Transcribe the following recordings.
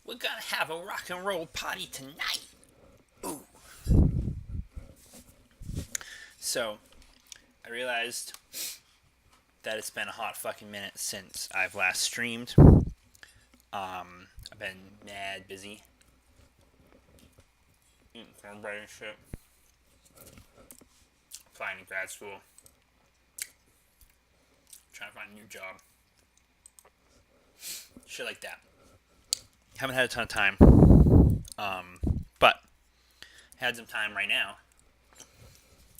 We're gonna have a rock and roll party tonight. Ooh. So, I realized that it's been a hot fucking minute since I've last streamed. I've been mad busy. Eating cornbread and shit. Applying to grad school. Trying to find a new job. Shit like that. Haven't had a ton of time. But had some time right now.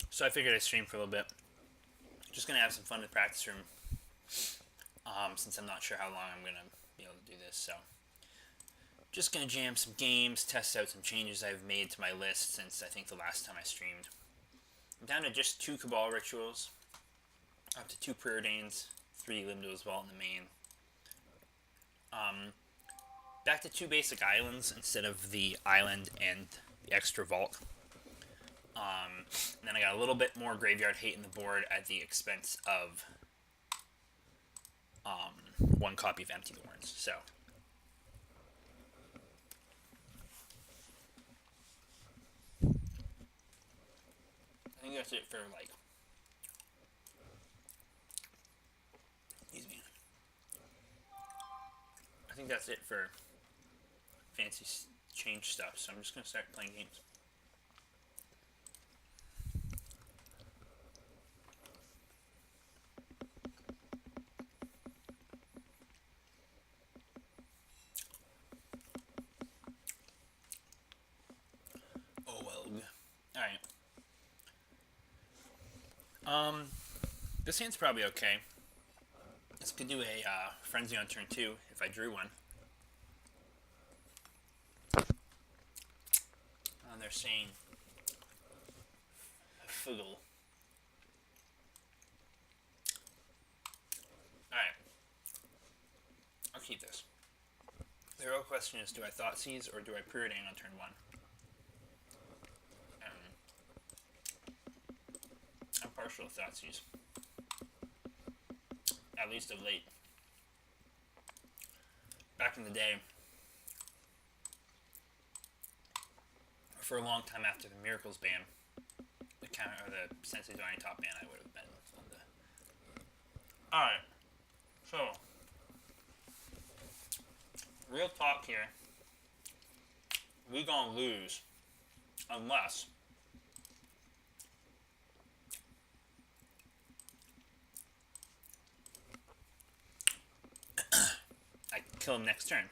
So I figured I'd stream for a little bit. Just gonna have some fun in the practice room. Since I'm not sure how long I'm gonna be able to do this, so just gonna jam some games, test out some changes I've made to my list since I think the last time I streamed. I'm down to just 2 Cabal rituals, up to 2 preordains, 3 Limdos Vault in the main. Back to 2 basic islands instead of the island and the extra vault. And then I got a little bit more graveyard hate in the board at the expense of 1 copy of Empty Thorns. So I think that's it for excuse me. I think that's it for fancy change stuff. So I'm just gonna start playing games. Oh well. All right. This hand's probably okay. This could do a frenzy on turn 2 if I drew one. They're saying Fuggle. Alright. I'll keep this. The real question is, do I Thought Seize or do I Preordain on turn 1? I'm partial to Thought Seize. At least of late. Back in the day, for a long time after the Miracles ban, the counter or the Sensitive Divine top ban, I would have been on the. Alright. So real talk here. We gonna lose unless I kill him next turn.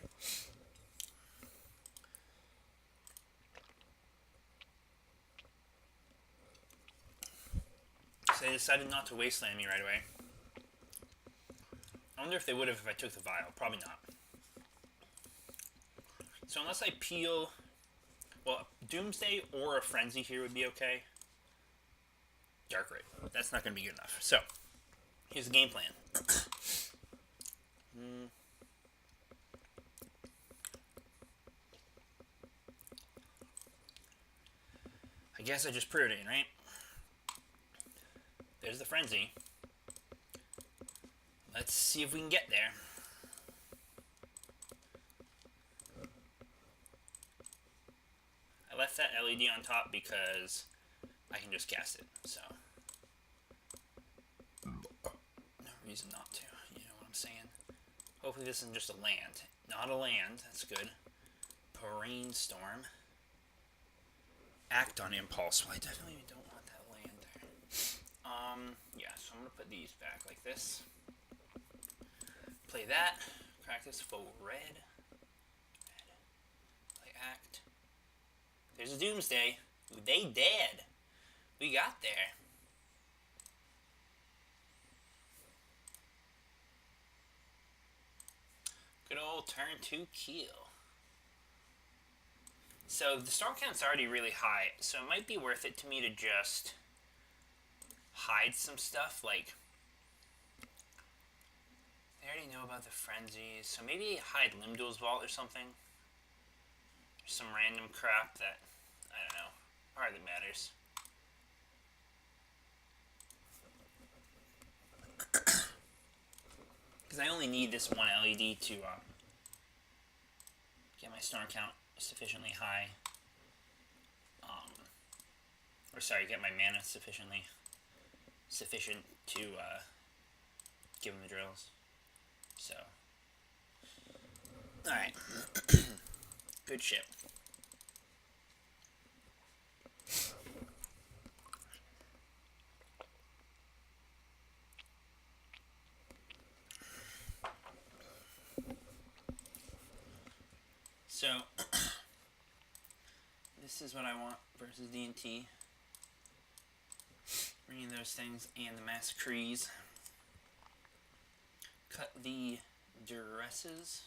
So they decided not to wasteland me right away. I wonder if they would have if I took the vial. Probably not. So unless I peel, well, Doomsday or a Frenzy here would be okay. Dark Raid. That's not going to be good enough. So, here's the game plan. I guess I just preordain, right? There's the Frenzy. Let's see if we can get there. I left that LED on top because I can just cast it, so no reason not to, you know what I'm saying? Hopefully this isn't just a land. Not a land, that's good. Brainstorm. Act on Impulse. Well, I definitely don't want that land there. Yeah, so I'm going to put these back like this. Play that. Crack this full red. Play Act. There's a Doomsday. They dead. We got there. Good old turn 2 kill. So the storm count's already really high, so it might be worth it to me to just hide some stuff, like they already know about the frenzies, so maybe hide Limdo's Vault or something. Some random crap that, I don't know, hardly matters. Because I only need this one LED to get my storm count sufficiently high. Get my mana sufficient to give him the drills. So, all right, good ship. So, this is what I want versus D&T. Bringing those things and the massacres. Cut the duresses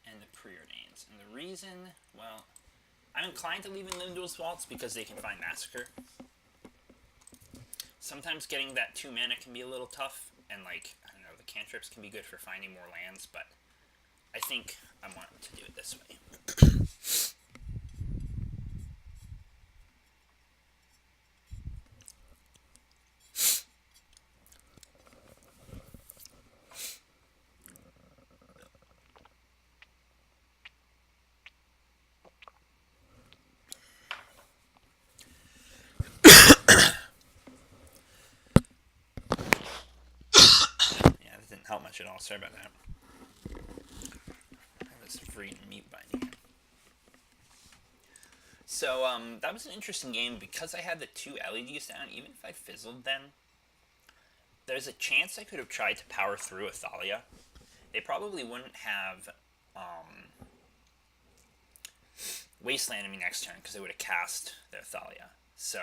and the preordains. And the reason, well, I'm inclined to leave in Lindor's Vaults because they can find Massacre. Sometimes getting that 2 mana can be a little tough, and like, I don't know, the cantrips can be good for finding more lands, but I think I want to do it this way. Didn't help much at all. Sorry about that. I have this free mute binding. So that was an interesting game because I had the 2 LEDs down. Even if I fizzled then, there's a chance I could have tried to power through a Thalia. They probably wouldn't have Wastelanded me next turn because they would have cast their Thalia. So,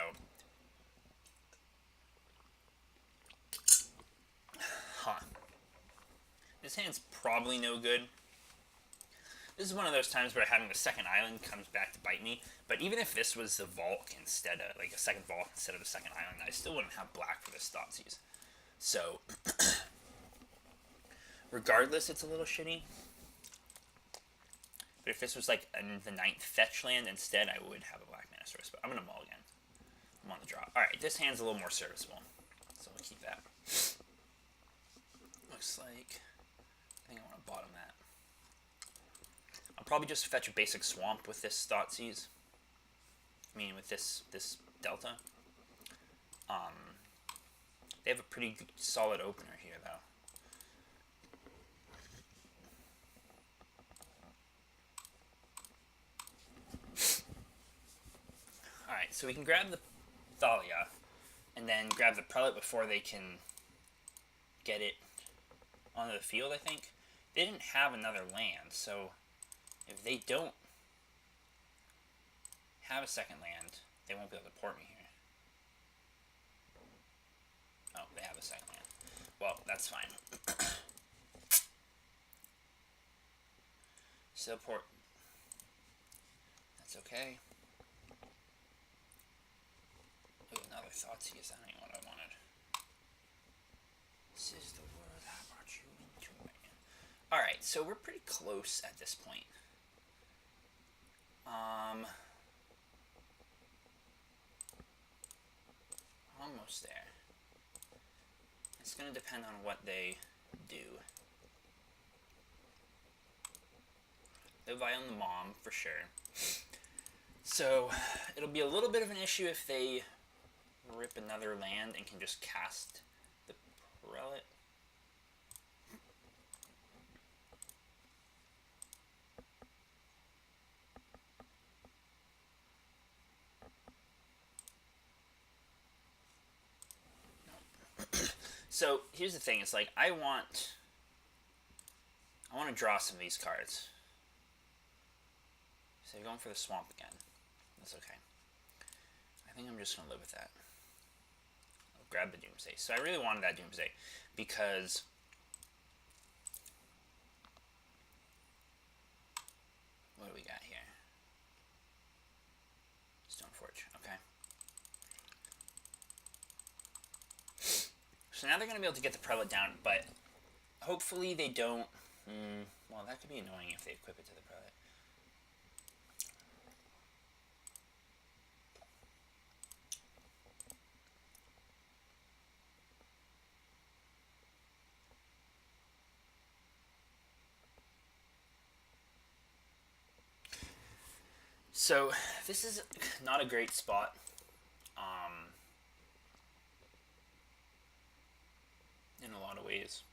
this hand's probably no good. This is one of those times where having the second island comes back to bite me. But even if this was the Vault instead of, like a second Vault instead of the second island, I still wouldn't have black for this Thoughtseize. So, regardless, it's a little shitty. But if this was like the 9th fetch land instead, I would have a black mana source. But I'm going to mull again. I'm on the draw. Alright, this hand's a little more serviceable. So we'll keep that. Looks like, I think I want to bottom that. I'll probably just fetch a basic swamp with this Thoughtseize. I mean, with this Delta. They have a pretty solid opener here, though. Alright, so we can grab the Thalia, and then grab the Prelate before they can get it onto the field, I think. They didn't have another land, so if they don't have a second land, they won't be able to port me here. Oh, they have a second land. Well, that's fine. Still port. That's okay. Ooh, another Thoughtseize. That ain't what I wanted. This is the world I brought you into, man. Alright, so we're pretty close at this point. Almost there. It's going to depend on what they do. They'll vie on the Mom, for sure. So, it'll be a little bit of an issue if they rip another land and can just cast the Prelate. So, here's the thing. It's like, I want to draw some of these cards. So, you're going for the swamp again. That's okay. I think I'm just going to live with that. I'll grab the Doomsday. So, I really wanted that Doomsday because what do we got here? Stoneforge. Okay. So now they're going to be able to get the Prelate down, but hopefully they don't. Well, that could be annoying if they equip it to the Prelate. So this is not a great spot. Um, in a lot of ways.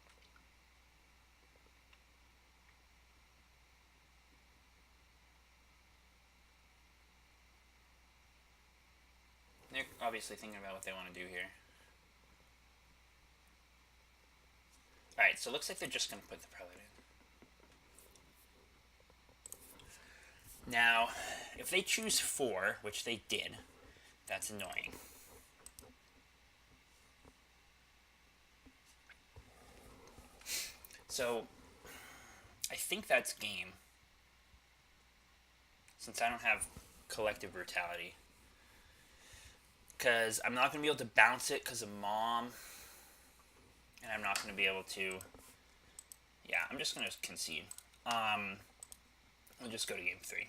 They're obviously thinking about what they want to do here. Alright, so it looks like they're just going to put the prelate in. Now, if they choose 4, which they did, that's annoying. So, I think that's game. Since I don't have collective brutality. Because I'm not going to be able to bounce it because of mom. And I'm not going to be able to... Yeah, I'm just going to concede. We'll just go to game 3.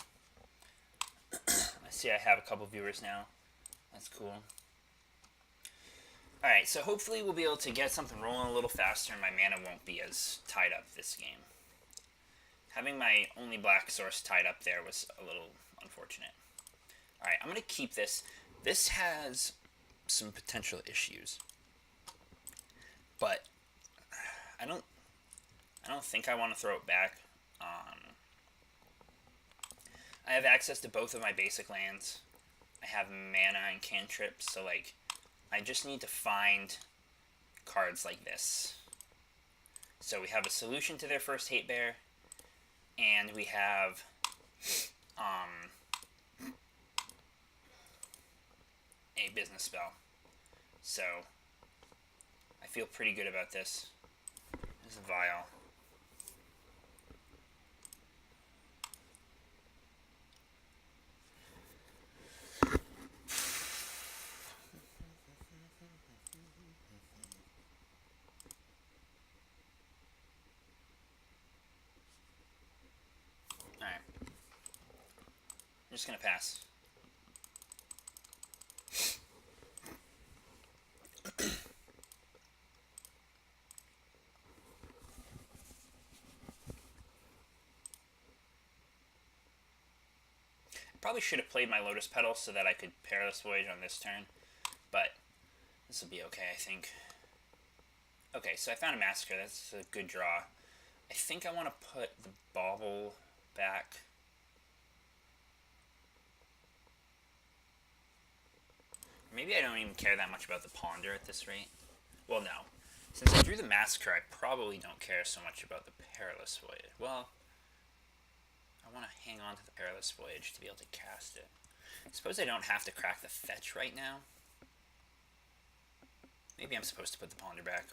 I see I have a couple viewers now. That's cool. Alright, so hopefully we'll be able to get something rolling a little faster and my mana won't be as tied up this game. Having my only black source tied up there was a little unfortunate. Alright, I'm going to keep this. This has some potential issues. But I don't think I want to throw it back. I have access to both of my basic lands. I have mana and cantrips, so like I just need to find cards like this. So we have a solution to their first hate bear, and we have a business spell. So I feel pretty good about this. This is a vial. Alright. I'm just gonna pass. Probably should have played my Lotus Petal so that I could Perilous Voyage on this turn, but this will be okay, I think. Okay, so I found a Massacre. That's a good draw. I think I want to put the Bauble back. Maybe I don't even care that much about the Ponder at this rate. Well, no. Since I drew the Massacre, I probably don't care so much about the Perilous Voyage. Well, I want to hang on to the Perilous Voyage to be able to cast it. I suppose I don't have to crack the fetch right now. Maybe I'm supposed to put the Ponder back.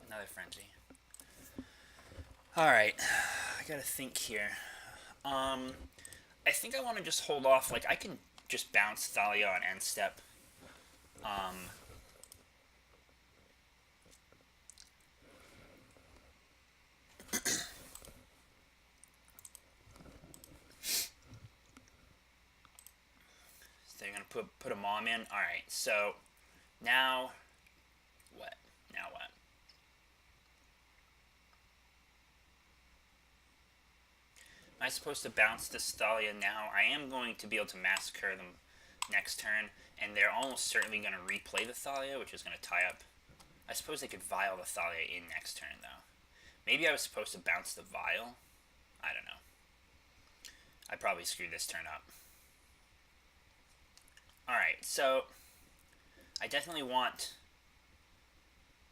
Another Frenzy. Alright, I gotta think here. I think I want to just hold off. Like, I can just bounce Thalia on end step. So they're gonna put a mom in. Alright, so now what? Now what? Am I supposed to bounce this Thalia now? I am going to be able to Massacre them next turn, and they're almost certainly going to replay the Thalia, which is going to tie up. I suppose they could Vial the Thalia in next turn, though. Maybe I was supposed to bounce the Vial? I don't know. I probably screwed this turn up. Alright, so I definitely want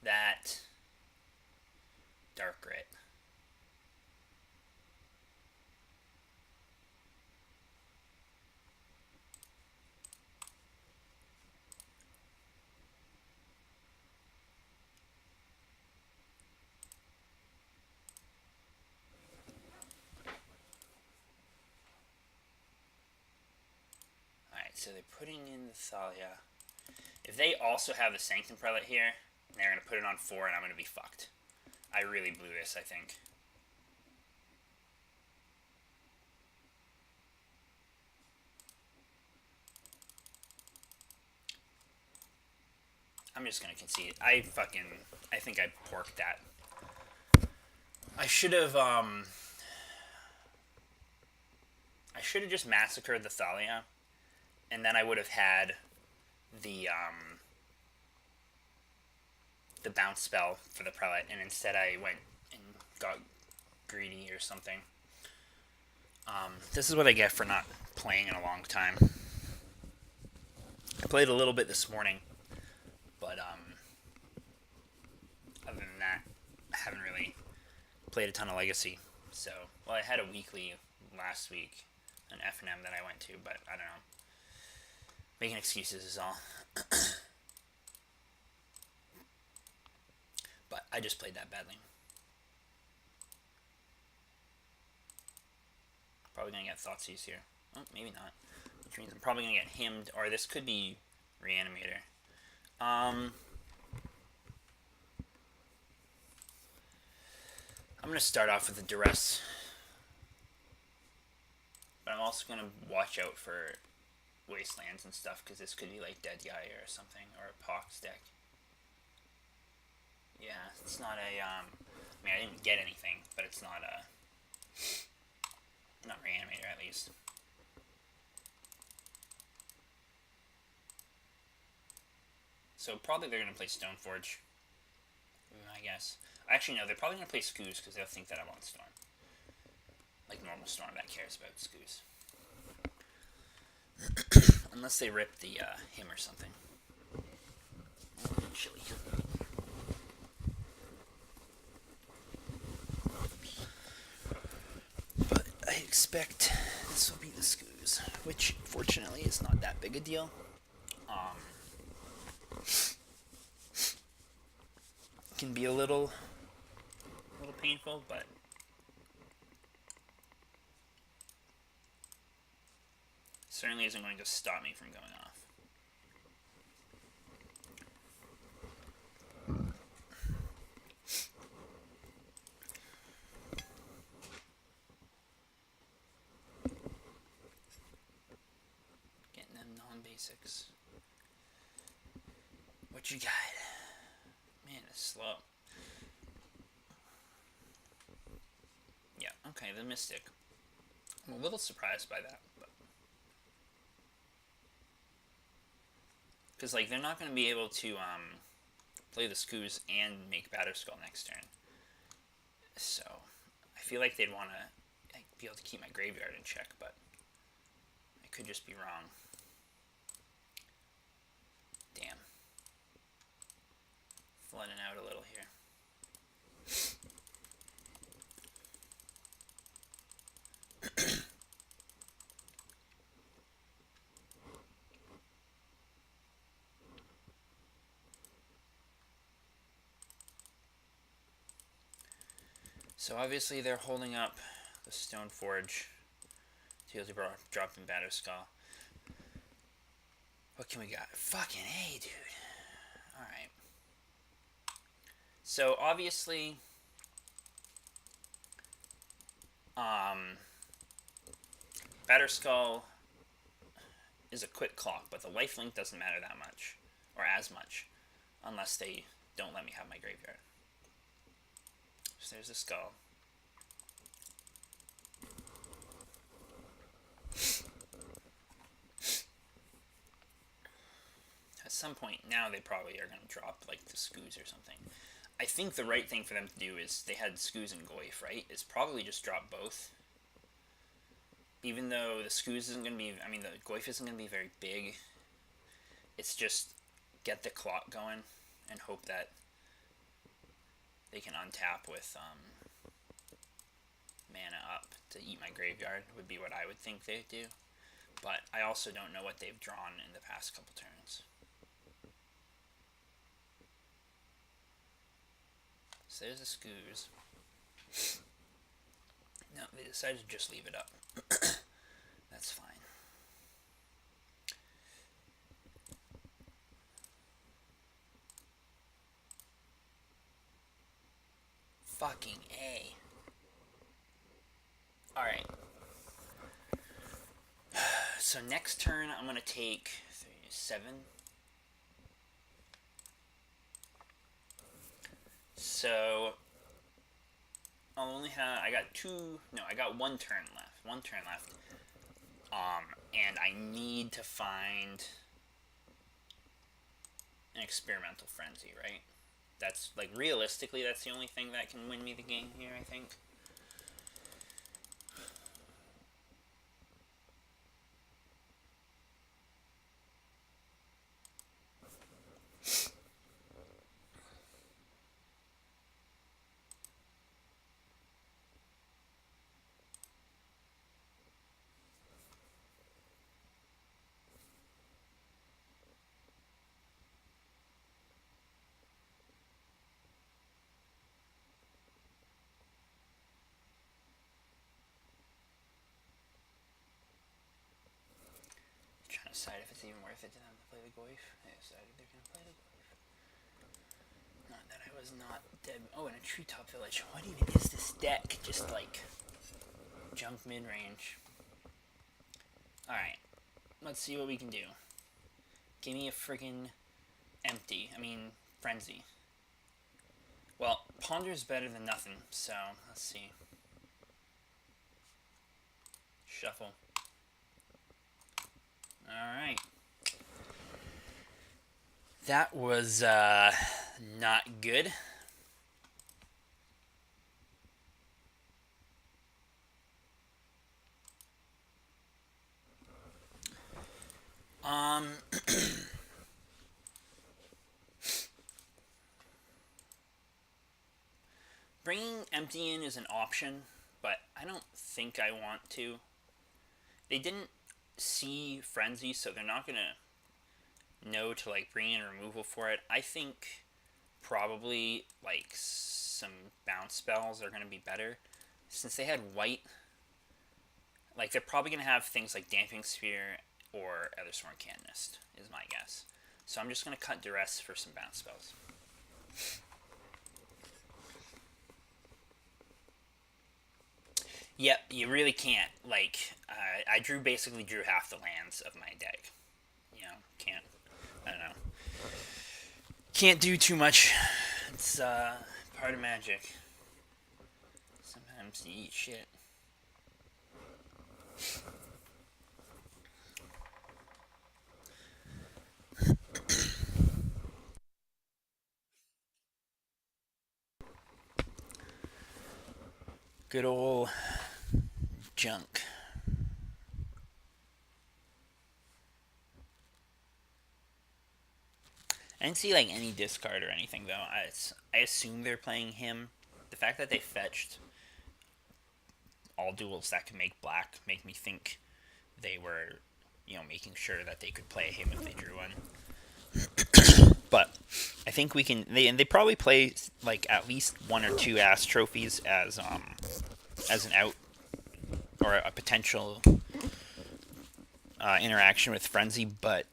that Dark Grit. So they're putting in the Thalia. If they also have the Sanctum Prelate here, they're going to put it on 4 and I'm going to be fucked. I really blew this, I think. I'm just gonna concede. I think I porked that. I should have just massacred the Thalia, and then I would have had the bounce spell for the prelate, and instead I went and got greedy or something. This is what I get for not playing in a long time. I played a little bit this morning, but other than that, I haven't really played a ton of Legacy. So, well, I had a weekly last week, an F&M that I went to, but I don't know. Making excuses is all. But I just played that badly. Probably gonna get Thoughtseize here. Oh, maybe not. Which means I'm probably gonna get himmed, or this could be Reanimator. I'm gonna start off with the Duress, but I'm also gonna watch out for Wastelands and stuff, because this could be like Dead Guy or something, or a Pox deck. Yeah, it's not a, I mean, I didn't get anything, but it's not a, not Reanimator at least. So probably they're going to play Stoneforge, I guess. Actually, no, they're probably going to play Skoos, because they'll think that I want Storm. Like normal Storm that cares about Skoos. Unless they rip the him or something. Chilly. But I expect this will be the Skoos, which fortunately is not that big a deal. Can be a little painful, but certainly isn't going to stop me from going off. Getting them non-basics. What you got? Man, it's slow. Yeah, okay, the Mystic. I'm a little surprised by that, but because like they're not going to be able to play the Skoos and make Batterskull next turn. So I feel like they'd want to be able to keep my graveyard in check, but I could just be wrong. Damn. Flooding out a little here. So obviously they're holding up the Stoneforge to be able to drop in Batterskull. What can we got? Fucking A, dude. Alright. So obviously Batterskull is a quick clock, but the lifelink doesn't matter that much, or as much, unless they don't let me have my graveyard. So there's a skull. At some point now they probably are going to drop like the Skoos or something. I think the right thing for them to do is, they had Skoos and Goyf, right? Is probably just drop both. Even though the Skoos isn't going to be, I mean the Goyf isn't going to be very big. It's just get the clock going and hope that they can untap with mana up to eat my graveyard, would be what I would think they'd do. But I also don't know what they've drawn in the past couple turns. So there's a Skoos. No, they decided to just leave it up. That's fine. Fucking A. Alright. So next turn I'm going to take 7. So I got one turn left. And I need to find an experimental frenzy, right? That's like realistically, that's the only thing that can win me the game here, I think. Trying to decide if it's even worth it to them to play the Goyf. I decided they're gonna play the Goyf. Not that I was not dead. Oh, in a treetop village. What even is this deck? Just like junk mid range. Alright. Let's see what we can do. Give me a friggin' frenzy. Well, ponder's better than nothing, so let's see. Shuffle. Alright. That was not good. Bringing empty in is an option, but I don't think I want to. They didn't see Frenzy, so they're not gonna know to like bring in removal for it. I think probably like some bounce spells are gonna be better. Since they had white, like they're probably gonna have things like Damping Sphere or Ethersworn Canonist, is my guess. So I'm just gonna cut Duress for some bounce spells. Yep, you really can't. Like, I basically drew half the lands of my deck. You know, I don't know. Can't do too much. It's part of Magic. Sometimes you eat shit. Good old junk. I didn't see like any discard or anything though. I assume they're playing him. The fact that they fetched all duels that can make black make me think they were, making sure that they could play him if they drew one. But I think we can. They probably play like at least one or two ass trophies as an out or a potential interaction with Frenzy. But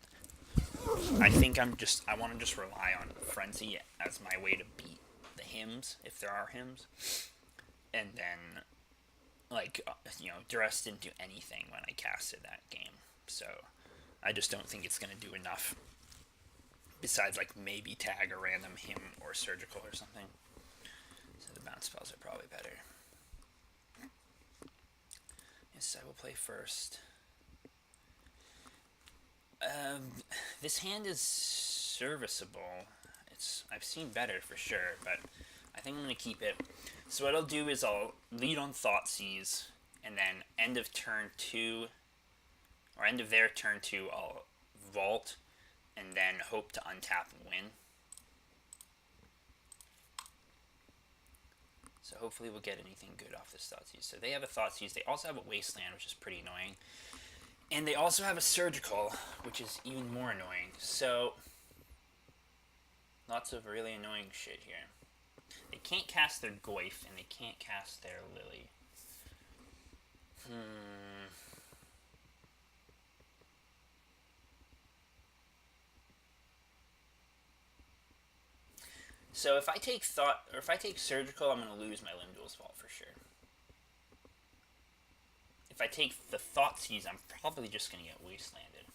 I think I want to just rely on Frenzy as my way to beat the hymns if there are hymns, and then Duress didn't do anything when I casted that game, so I just don't think it's gonna do enough. Besides, like, maybe tag a random hymn or surgical or something. So the bounce spells are probably better. Yes, I will play first. This hand is serviceable. I've seen better for sure, but I think I'm going to keep it. So what I'll do is I'll lead on Thoughtseize, and then end of turn 2, or end of their turn 2, I'll vault, and then hope to untap and win. So hopefully we'll get anything good off this Thoughtseize. So they have a Thoughtseize. They also have a Wasteland, which is pretty annoying. And they also have a Surgical, which is even more annoying. So lots of really annoying shit here. They can't cast their Goyf, and they can't cast their Lily. So if I take Surgical, I'm going to lose my Limdual's Vault for sure. If I take the Thoughtseize, I'm probably just going to get Wastelanded.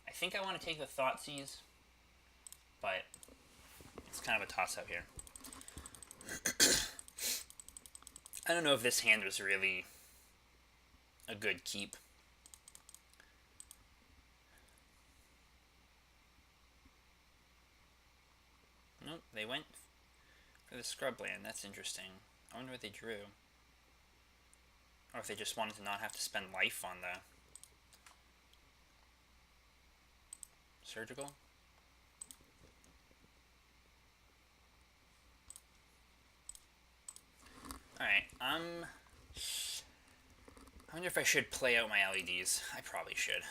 I think I want to take the Thoughtseize, but it's kind of a toss-up here. I don't know if this hand was really a good keep. Nope, they went for the scrubland. That's interesting. I wonder what they drew. Or if they just wanted to not have to spend life on the surgical. Alright, I wonder if I should play out my LEDs. I probably should.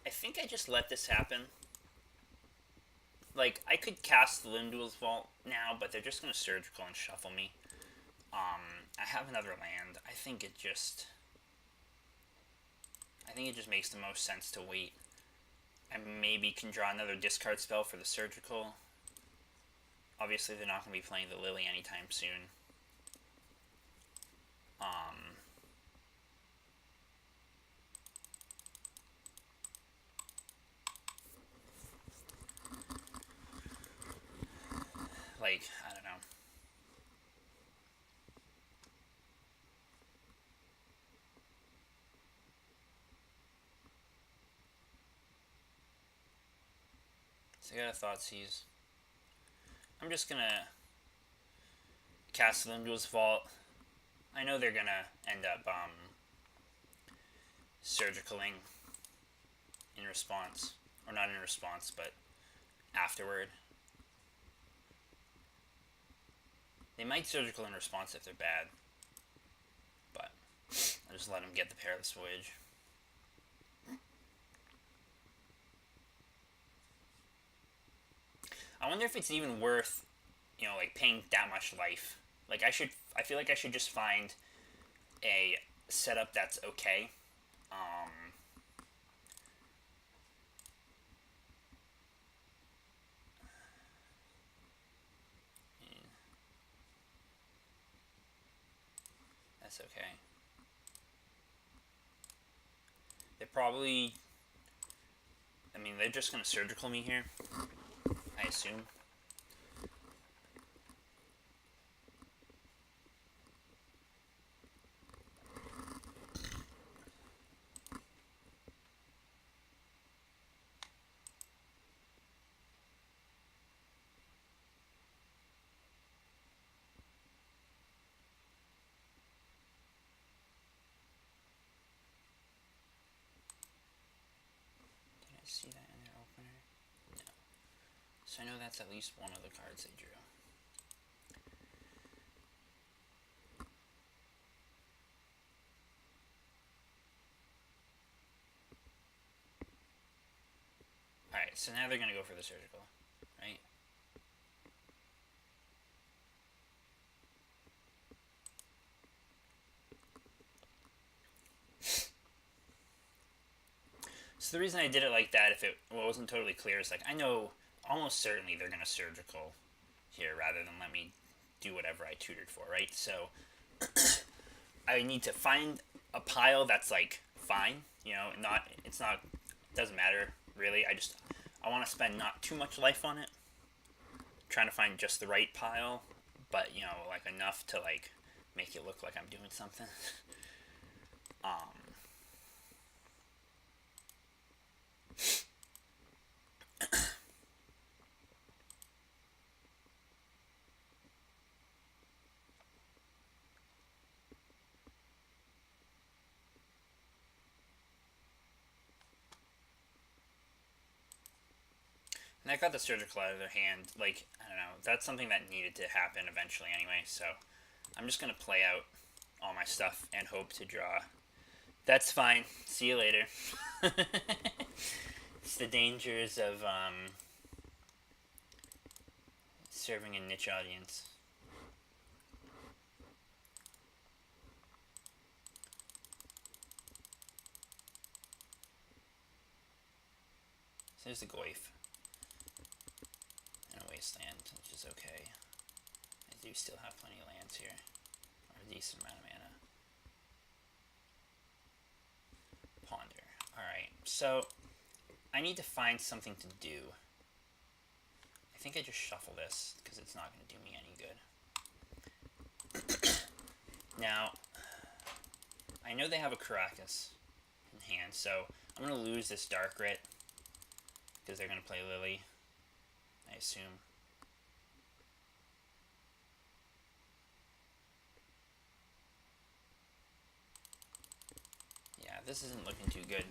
I think I just let this happen. Like, I could cast the Lindwill's Vault now, but they're just going to surgical and shuffle me. I have another land. I think it just makes the most sense to wait. I maybe can draw another discard spell for the surgical. Obviously, they're not going to be playing the Lily anytime soon. Like, I don't know. So I got a Thoughtseize. I'm just gonna cast Lindwill's Vault. I know they're gonna end up surgicaling in response. Or not in response, but afterward. They might surgical in response if they're bad. But I'll just let them get the Perilous Voyage. I wonder if it's even worth, like paying that much life. Like I feel like I should just find a setup that's okay. That's okay. They probably, they're just gonna surgical me here, I assume. See that in their opener? No. So I know that's at least one of the cards they drew. Alright, so now they're going to go for the surgical, right? So the reason I did it like that, if it wasn't totally clear, is like I know almost certainly they're going to surgical here rather than let me do whatever I tutored for, right? So I need to find a pile that's like fine, doesn't matter really. I want to spend not too much life on it, trying to find just the right pile, but like enough to like make it look like I'm doing something. And I got the surgical out of their hand. Like, I don't know. That's something that needed to happen eventually anyway. So I'm just going to play out all my stuff and hope to draw. That's fine. See you later. It's the dangers of serving a niche audience. So there's the Goyf. And a wasteland, which is okay. I do still have plenty of lands here. Or a decent amount of mana. Ponder. Alright, so I need to find something to do. I think I just shuffle this, because it's not going to do me any good. Now, I know they have a Caracas in hand, so I'm going to lose this Dark Rit, because they're going to play Lily, I assume. Yeah, this isn't looking too good.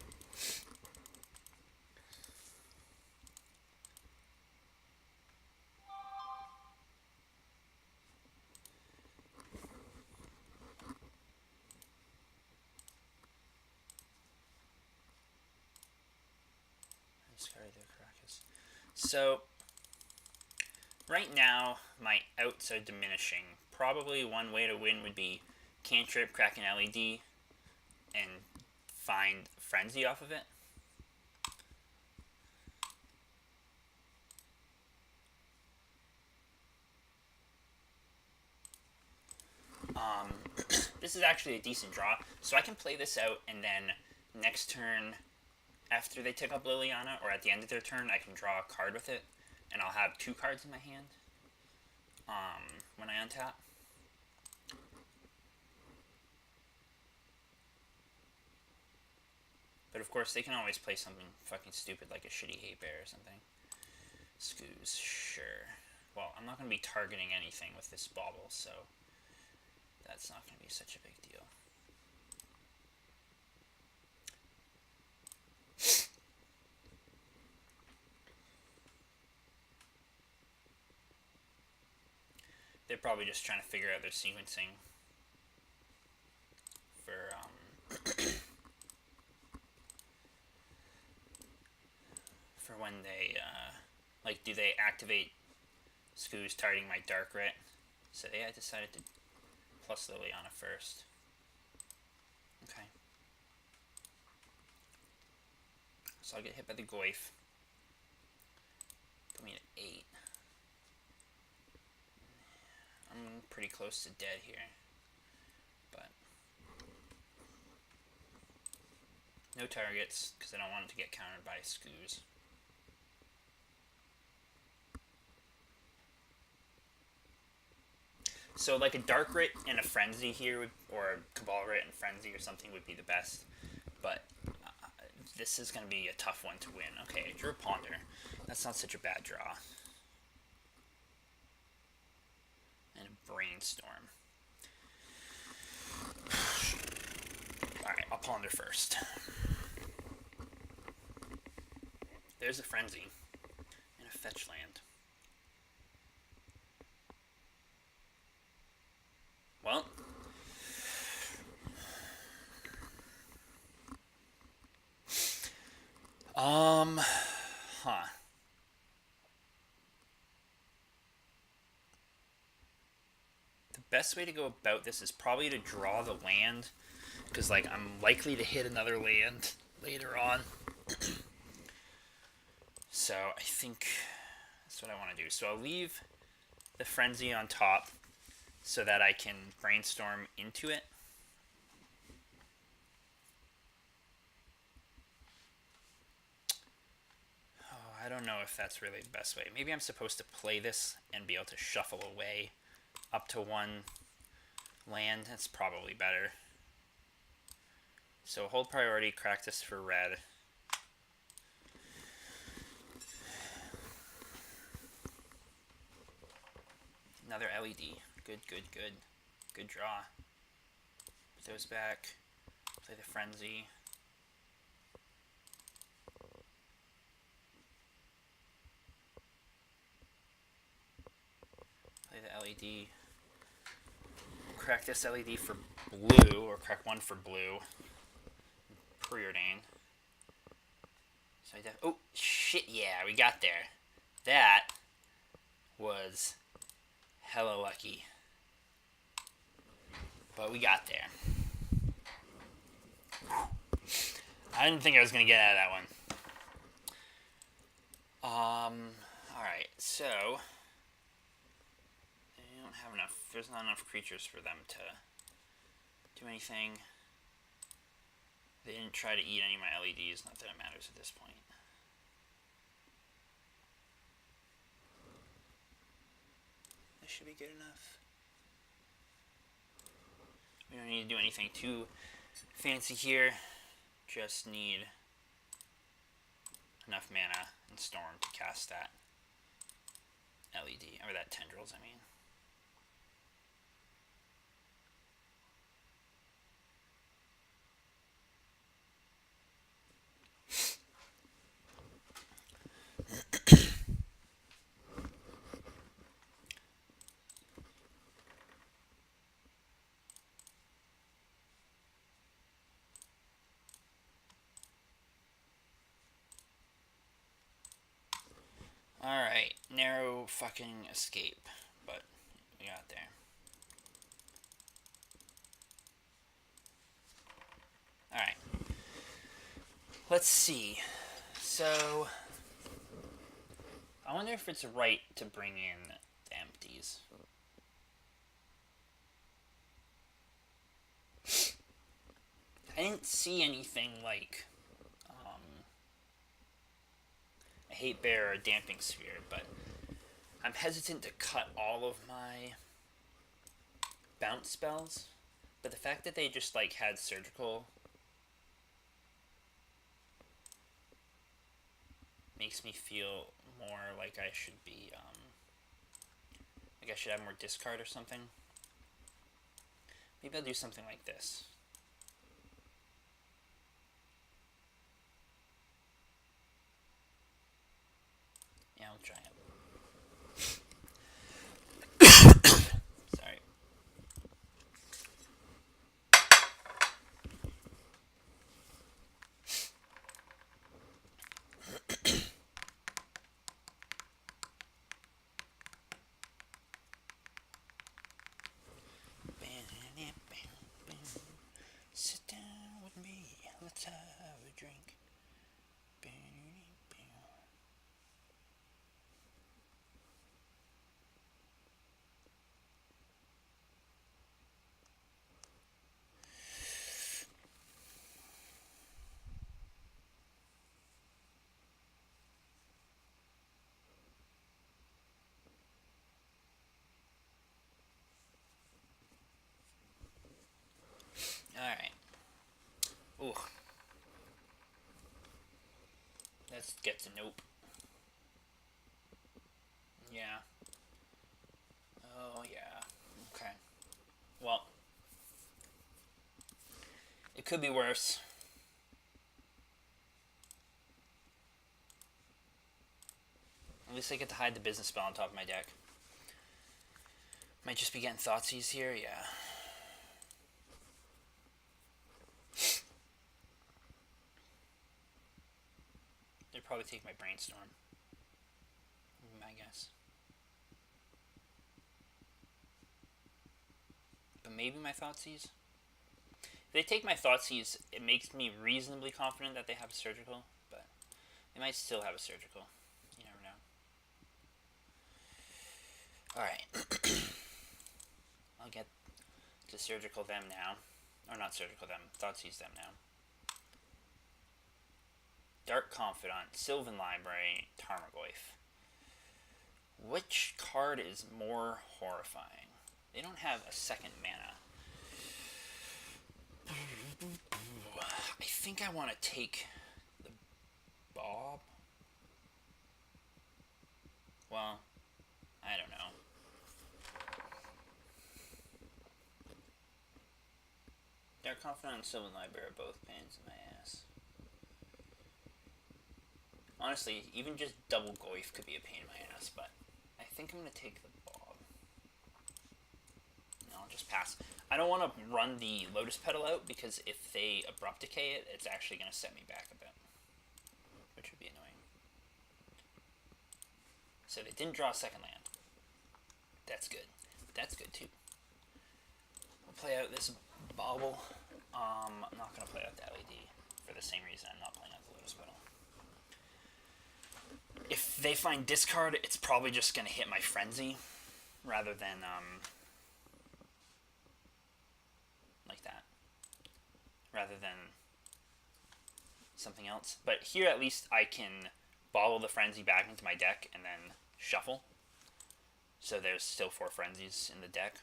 So, right now, my outs are diminishing. Probably one way to win would be cantrip, crack an LED, and find Frenzy off of it. This is actually a decent draw, so I can play this out, and then next turn, after they take up Liliana, or at the end of their turn, I can draw a card with it, and I'll have 2 cards in my hand when I untap. But of course, they can always play something fucking stupid like a shitty Hate Bear or something. Scoos, sure. Well, I'm not going to be targeting anything with this bauble, so that's not going to be such a big deal. They're probably just trying to figure out their sequencing for for when they like, do they activate Scoos targeting my Dark Rit? So they had decided to plus Liliana first. Okay. So I'll get hit by the Goyf. Put me at 8. I'm pretty close to dead here. But no targets, because I don't want it to get countered by Scoos. So like a Dark Rit and a Frenzy here, or a Cabal Rit and Frenzy or something would be the best. But this is going to be a tough one to win. Okay, I drew a Ponder. That's not such a bad draw. And a Brainstorm. Alright, I'll Ponder first. There's a Frenzy. And a Fetch Land. Well, the best way to go about this is probably to draw the land, because like I'm likely to hit another land later on. So I think that's what I want to do. So I'll leave the Frenzy on top so that I can Brainstorm into it. Oh, I don't know if that's really the best way. Maybe I'm supposed to play this and be able to shuffle away up to 1 land. That's probably better. So hold priority, crack this for red. Another LED. Good, good, good. Good draw. Put those back. Play the Frenzy. Play the LED. Crack this LED for blue, or crack 1 for blue. Preordain. So oh, shit, yeah, we got there. That was hella lucky. But we got there. I didn't think I was going to get out of that one. Alright, so they don't have enough, there's not enough creatures for them to do anything. They didn't try to eat any of my LEDs, not that it matters at this point. This should be good enough. We don't need to do anything too fancy here. Just need enough mana and Storm to cast that LED, or that Tendrils, I mean. Alright, narrow fucking escape, but we got there. Alright. Let's see. So, I wonder if it's right to bring in the empties. I didn't see anything like a Hate Bear or a Damping Sphere, but I'm hesitant to cut all of my bounce spells. But the fact that they just like had Surgical makes me feel more like I should be, like I should have more discard or something. Maybe I'll do something like this. Yeah, I'll try it. Sorry. Sit down with me, let's have a drink. Alright. Ooh. Let's get to nope. Yeah. Oh, yeah. Okay. Well, it could be worse. At least I get to hide the business spell on top of my deck. Might just be getting Thoughtseize here, yeah. They'd probably take my Brainstorm. I guess. But maybe my Thoughtseize? If they take my Thoughtseize, it makes me reasonably confident that they have a Surgical, but they might still have a Surgical. You never know. Alright. I'll get to Surgical them now. Or not Surgical them, Thoughtseize them now. Dark Confidant, Sylvan Library, Tarmogoyf. Which card is more horrifying? They don't have a second mana. I think I want to take the Bob. Well, I don't know. Dark Confidant and Sylvan Library are both pains in my ass. Honestly, even just double Goyf could be a pain in my ass, but I think I'm going to take the Bob. No, I'll just pass. I don't want to run the Lotus Petal out, because if they Abrupt Decay it, it's actually going to set me back a bit, which would be annoying. So they didn't draw a second land. That's good. that's good too. We'll play out this bauble. I'm not going to play out the LED for the same reason I'm not playing out the Lotus Petal. If they find discard, it's probably just going to hit my Frenzy rather than like that. Rather than something else. But here at least I can bobble the Frenzy back into my deck and then shuffle. So there's still 4 Frenzies in the deck.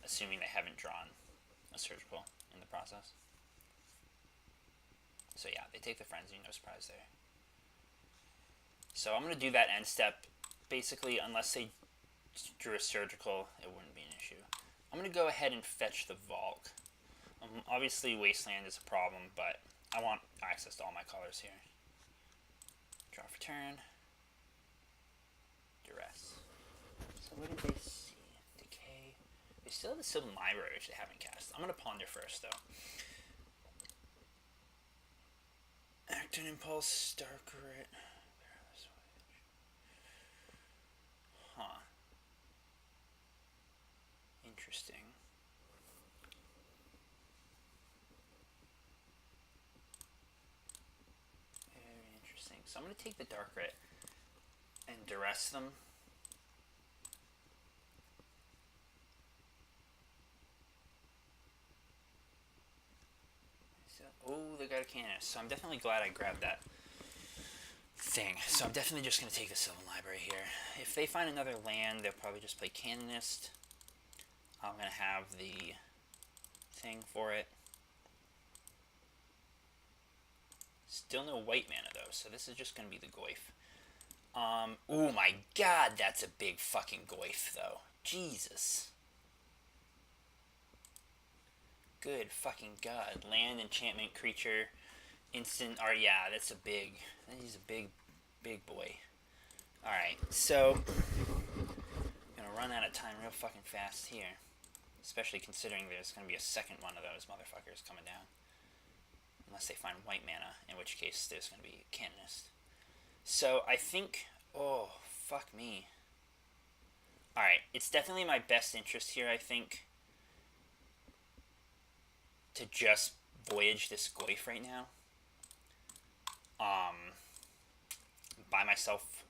Assuming they haven't drawn a Surgical in the process. So yeah, they take the Frenzy, no surprise there. So I'm going to do that end step. Basically, unless they drew a Surgical, it wouldn't be an issue. I'm going to go ahead and fetch the Valk. Obviously, Wasteland is a problem, but I want access to all my colors here. Draw for turn. Duress. So what did they see? Decay. They still have the Sylvan Library, which they haven't cast. I'm going to Ponder first, though. Acton Impulse, Darkrit. Huh. Interesting. Very interesting. So I'm going to take the Darkrit and Duress them. So, oh, they got a Canonist. So I'm definitely glad I grabbed that thing. So I'm definitely just going to take the Sylvan Library here. If they find another land, they'll probably just play Canonist. I'm going to have the thing for it. Still no white mana, though, so this is just going to be the Goyf. Oh my god, that's a big fucking Goyf, though. Jesus. Good fucking god. Land, enchantment, creature, instant art. Yeah, that's a big. He's a big boy. Alright, so I'm gonna run out of time real fucking fast here. Especially considering there's gonna be a second one of those motherfuckers coming down. Unless they find white mana, in which case there's gonna be a Canonist. So I think. Oh, fuck me. Alright, it's definitely my best interest here, I think, to just voyage this Goyf right now. Buy myself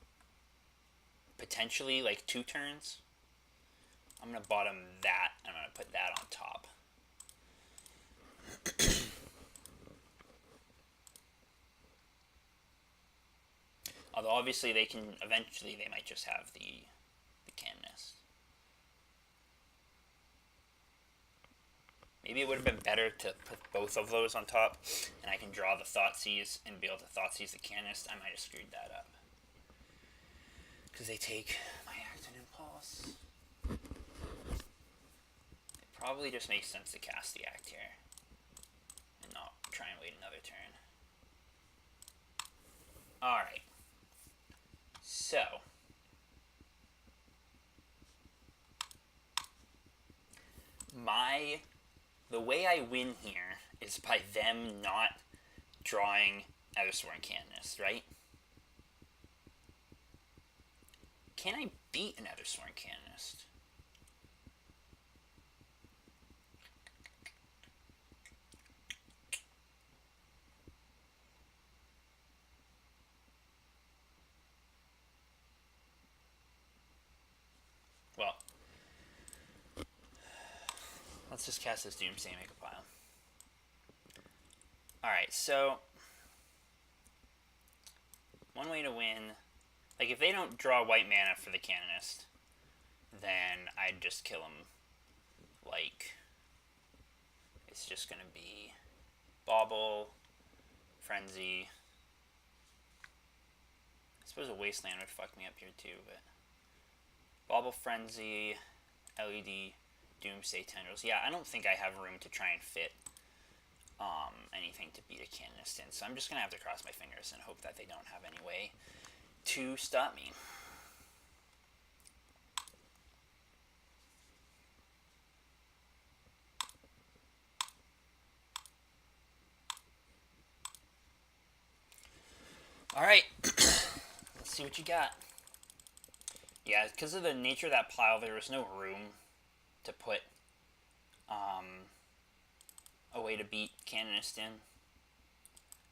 potentially like 2 turns. I'm gonna bottom that, and I'm gonna put that on top. Although obviously they can eventually, they might just have the Canonist. Maybe it would have been better to put both of those on top, and I can draw the Thoughtseize and be able to Thoughtseize the Canonist. I might have screwed that up. Because they take my Acton Impulse. It probably just makes sense to cast the Act here. And not try and wait another turn. Alright. So. The way I win here is by them not drawing Ethersworn Canonist, right? Can I beat an Ethersworn Canonist? Well, let's just cast this Doomsday and make a pile. Alright, so one way to win, like if they don't draw white mana for the Canonist, then I'd just kill them. Like, it's just gonna be Bauble, Frenzy. I suppose a Wasteland would fuck me up here too, but Bauble, Frenzy, LED, Doomsday, Tendrils. Yeah, I don't think I have room to try and fit anything to beat a Canonist in, so I'm just going to have to cross my fingers and hope that they don't have any way to stop me. Alright, let's see what you got. Yeah, because of the nature of that pile, there was no room to put a way to beat Canonist in.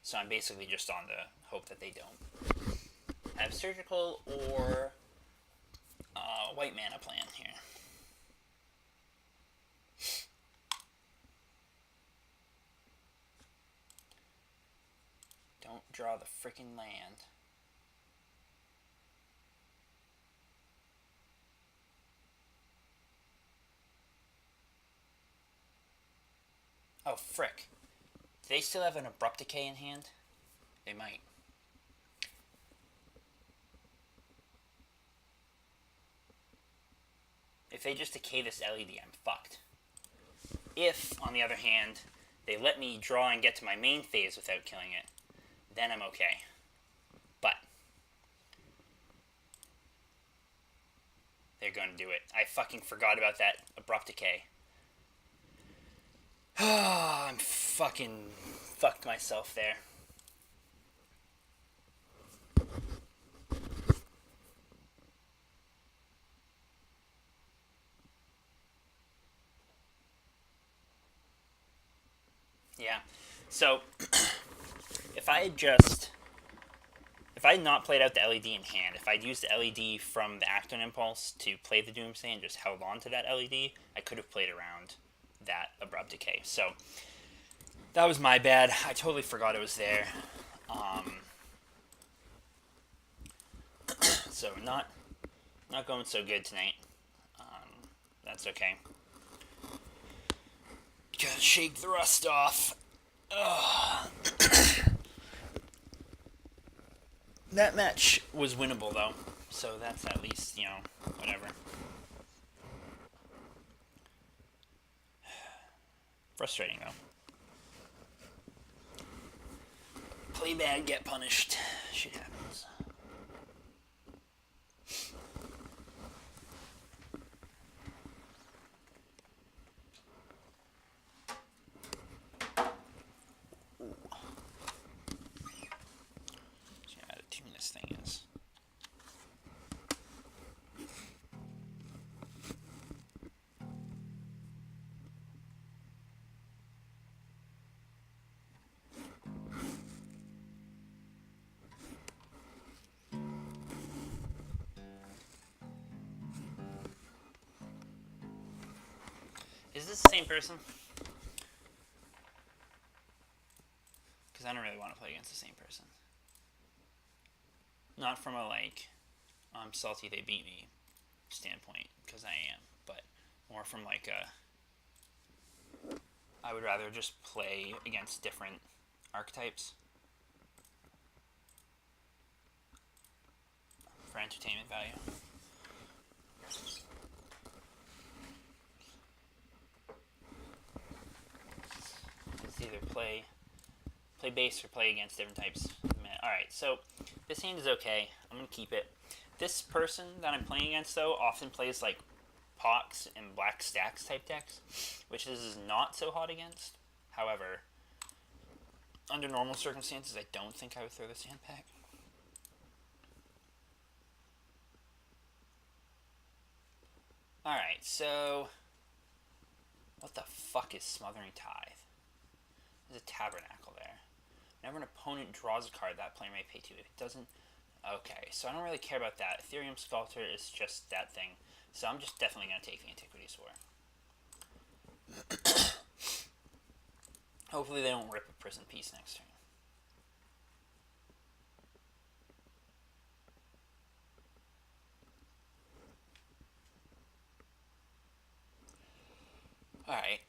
So I'm basically just on the hope that they don't have surgical or white mana plan here. Don't draw the freaking land. Oh, frick. Do they still have an Abrupt Decay in hand? They might. If they just decay this LED, I'm fucked. If, on the other hand, they let me draw and get to my main phase without killing it, then I'm okay. But they're going to do it. I fucking forgot about that Abrupt Decay. I'm fucking fucked myself there. Yeah. So, if I had not played out the LED in hand, if I'd used the LED from the Acton Impulse to play the Doomsday and just held on to that LED, I could have played around that Abrupt Decay. So, that was my bad. I totally forgot it was there. So, not going so good tonight. That's okay. Gotta shake the rust off. That match was winnable, though. So that's at least, whatever. Frustrating, though. Play bad, get punished. Shit happens. See how out of tune this thing is. Is this the same person? Because I don't really want to play against the same person. Not from a, I'm salty they beat me standpoint, because I am, but more from, I would rather just play against different archetypes for entertainment value. It's either play base or play against different types. Alright, so this hand is okay. I'm going to keep it. This person that I'm playing against, though, often plays Pox and Black Stacks type decks, which this is not so hot against. However, under normal circumstances, I don't think I would throw this hand pack. Alright, so what the fuck is Smothering Tithe? There's a Tabernacle there. Whenever an opponent draws a card, that player may pay 2. If it doesn't... Okay, so I don't really care about that. Ethereum Sculptor is just that thing. So I'm just definitely going to take the Antiquities War. Hopefully they don't rip a Prison Piece next turn. Alright.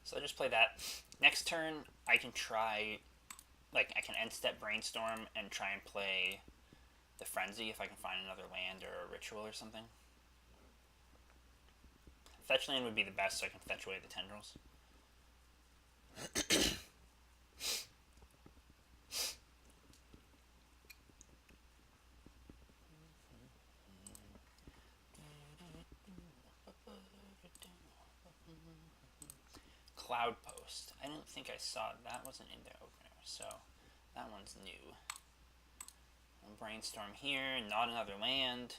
So I'll just play that. Next turn, I can try... I can end step Brainstorm and try and play the Frenzy if I can find another land or a ritual or something. Fetch land would be the best so I can fetch away the Tendrils. Cloud Post. I don't think I saw it. That wasn't in the opener, so that one's new. I'll brainstorm here. Not Another Land.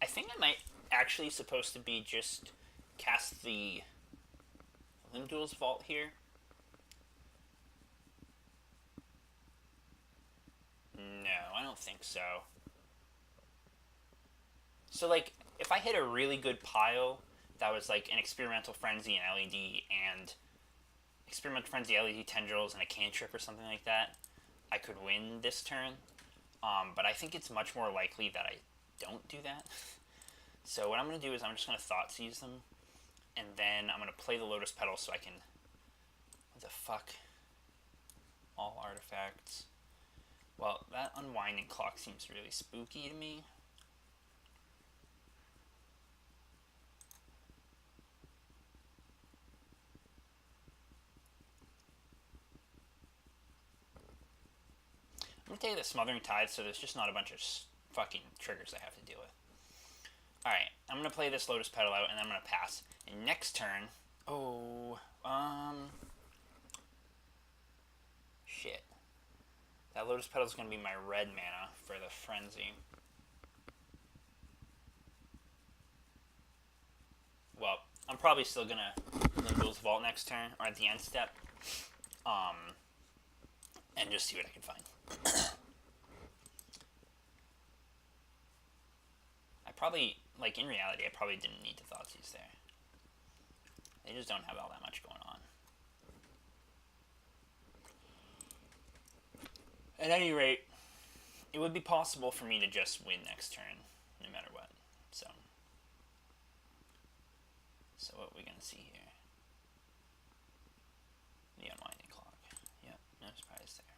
I think I might actually supposed to be just cast the Limdual's Vault here. No, I don't think so. So, like, if I hit a really good pile that was like an Experimental Frenzy and LED and Experimental Frenzy, LED Tendrils, and a cantrip or something like that, I could win this turn. But I think it's much more likely that I don't do that. So what I'm going to do is I'm just going to Thought Seize them, and then I'm going to play the Lotus Petal so I can... What the fuck? All artifacts. Well, that Unwinding Clock seems really spooky to me. I'm going to take the Smothering Tithe so there's just not a bunch of fucking triggers I have to deal with. Alright, I'm going to play this Lotus Petal out, and then I'm going to pass. And next turn... Shit. That Lotus Petal is going to be my red mana for the Frenzy. Well, I'm probably still going to Limdual's Vault next turn, or at the end step. And just see what I can find. I probably, like, in reality, I probably didn't need to Thoughtseize there. They just don't have all that much going on. At any rate, it would be possible for me to just win next turn, no matter what. So what are we going to see here? The Unwinding Clock. Yep, no surprise there.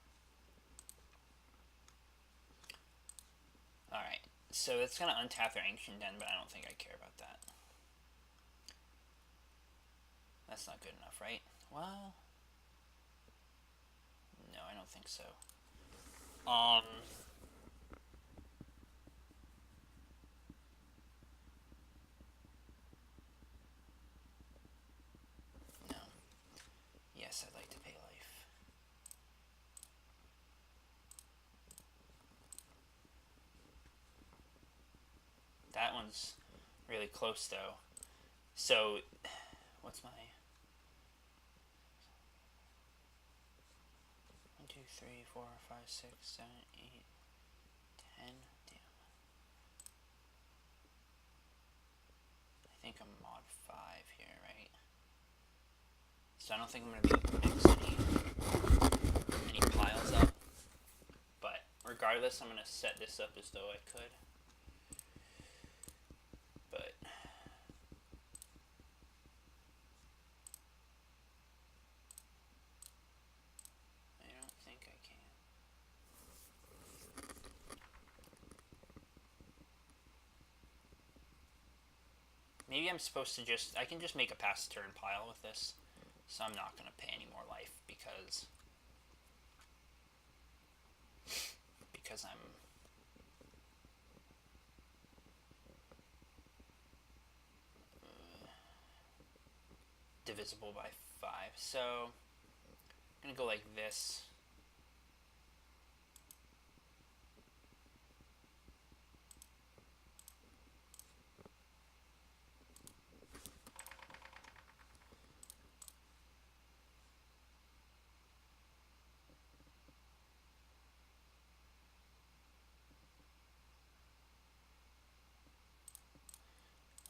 Alright, so it's going to untap their Ancient Den, but I don't think I care about that. That's not good enough, right? Well... No, I don't think so. No. Yes, I'd like to pay life. That one's really close, though. So, what's my... 1, 2, 3, 4, 5, 6, 7, 8, 10. Damn. I think I'm mod 5 here, right? So I don't think I'm going to be able to mix any piles up. But regardless, I'm going to set this up as though I could. But... I don't think I can. Maybe I'm supposed to just... I can just make a pass turn pile with this. So I'm not going to pay any more life because I'm divisible by 5. So I'm going to go like this.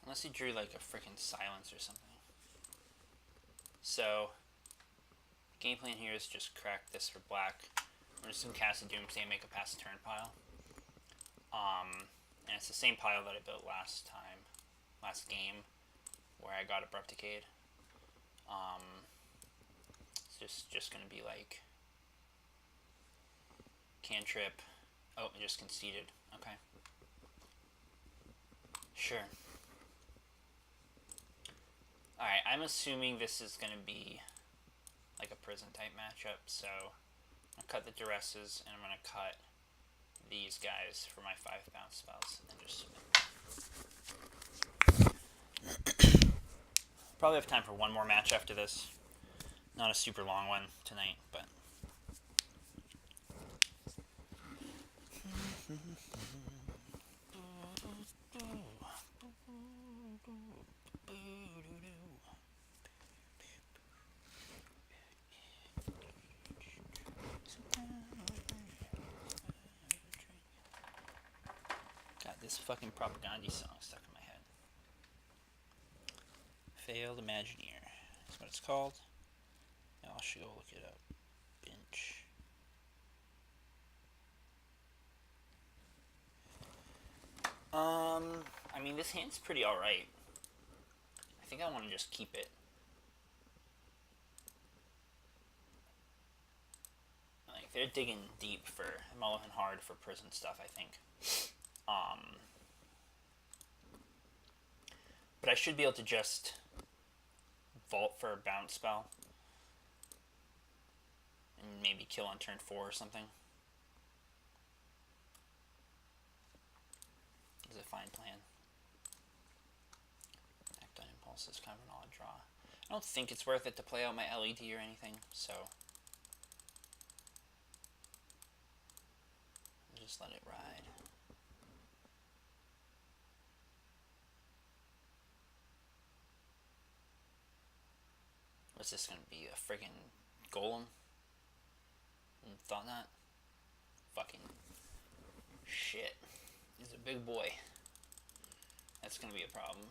Unless he drew like a freaking silence or something. So, game plan here is just crack this for black. We're just going to cast a Doomsday and make a pass turn pile. And it's the same pile that I built last game, where I got Abrupt Decade. It's just going to be like cantrip. Oh, I just conceded. Okay. Sure. Alright, I'm assuming this is going to be like a prison type matchup, so I'll cut the duresses, and I'm going to cut these guys for my 5 bounce spells, and then just probably have time for one more match after this. Not a super long one tonight, but got this fucking propaganda song stuck in my head. Failed Imagineer. That's what it's called. Now I should go look it up. Bench. I mean, this hand's pretty alright. I think I want to just keep it. Like, they're digging deep for, mulling hard for prison stuff, I think. But I should be able to just vault for a bounce spell. And maybe kill on turn 4 or something. Is a fine plan. Act on impulse is kind of an odd draw. I don't think it's worth it to play out my LED or anything, so I'll just let it ride. What's this gonna be? A friggin' golem? Thought not? Fucking shit. He's a big boy. That's gonna be a problem.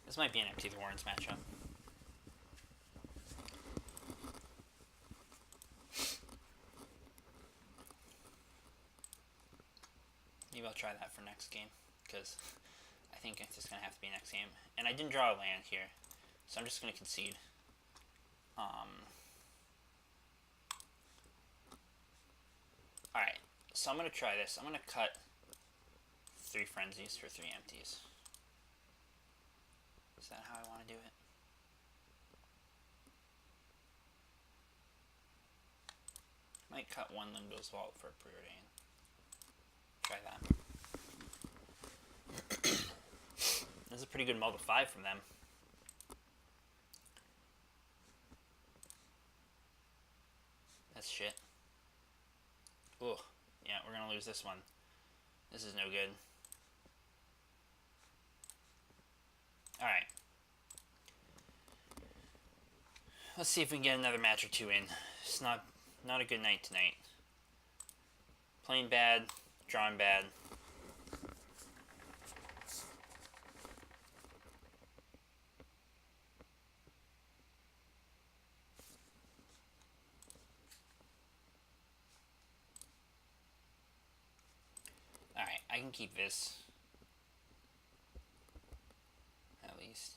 This might be an Empty the Warrens matchup. Maybe I'll try that for next game, because I think it's just going to have to be next game. And I didn't draw a land here, so I'm just going to concede. Alright, so I'm going to try this. I'm going to cut 3 frenzies for 3 empties. Is that how I want to do it? Might cut 1 Limbo's Vault for a Preordain. Try that. This is a pretty good mull to 5 from them. That's shit. Ugh. Yeah, we're gonna lose this one. This is no good. Alright. Let's see if we can get another match or 2 in. It's not a good night tonight. Playing bad, drawing bad. Alright, I can keep this. At least.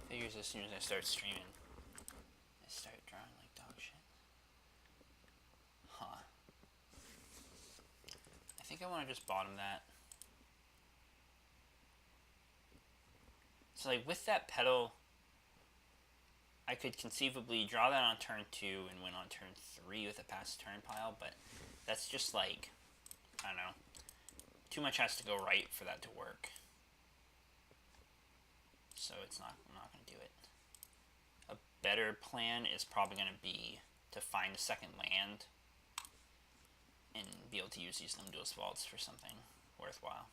Figures as soon as I start streaming, I start drawing like dog shit. Huh. I think I want to just bottom that. So like with that pedal, I could conceivably draw that on turn 2 and win on turn 3 with a past turn pile, but that's just like, I don't know, too much has to go right for that to work. So I'm not going to do it. A better plan is probably going to be to find a second land and be able to use these Limduous Vaults for something worthwhile.